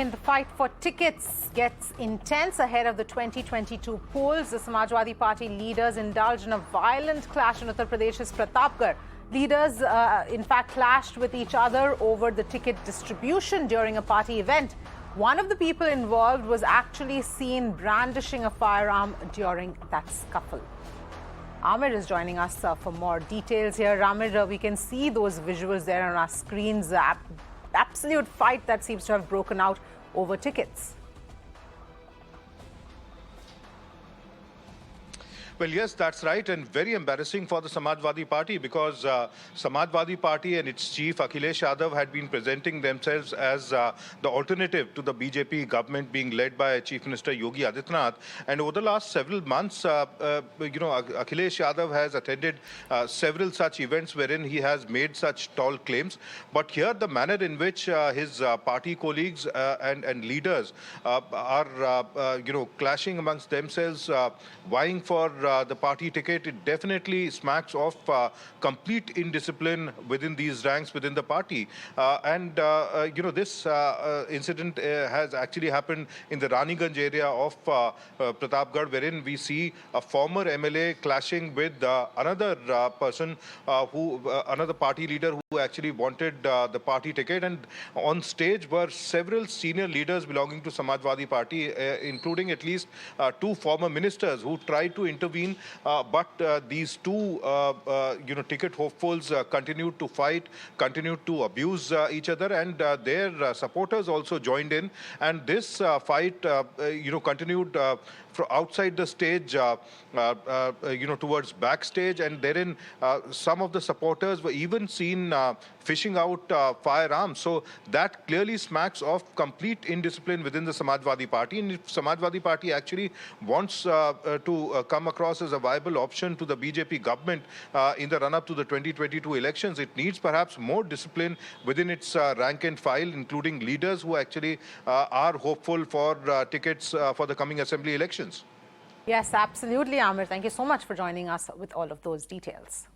The fight for tickets gets intense ahead of the 2022 polls. The Samajwadi Party leaders indulged in a violent clash in Uttar Pradesh's Pratapgarh. Leaders, in fact, clashed with each other over the ticket distribution during a party event. One of the people involved was actually seen brandishing a firearm during that scuffle. Amir is joining us for more details here. Amir, we can see those visuals there on our screens. Absolute fight that seems to have broken out over tickets. Well, yes, that's right, and very embarrassing for the Samajwadi Party because Samajwadi Party and its chief Akhilesh Yadav had been presenting themselves as the alternative to the BJP government being led by Chief Minister Yogi Adityanath. And over the last several months, Akhilesh Yadav has attended several such events wherein he has made such tall claims. But here, the manner in which his party colleagues and leaders are, clashing amongst themselves, vying for the party ticket, it definitely smacks of complete indiscipline within these ranks within the party. This incident has actually happened in the Raniganj area of Pratapgarh, wherein we see a former MLA clashing with another person another party leader who actually wanted the party ticket. And on stage were several senior leaders belonging to Samajwadi Party, including at least two former ministers who tried to intervene. But these two, ticket hopefuls continued to fight, continued to abuse each other, and their supporters also joined in. And this fight, continued from outside the stage, towards backstage, and therein some of the supporters were even seen fishing out firearms. So that clearly smacks of complete indiscipline within the Samajwadi Party. And if Samajwadi Party actually wants to come across as a viable option to the BJP government in the run-up to the 2022 elections, it needs perhaps more discipline within its rank and file, including leaders who actually are hopeful for tickets for the coming assembly elections. Yes, absolutely, Amir. Thank you so much for joining us with all of those details.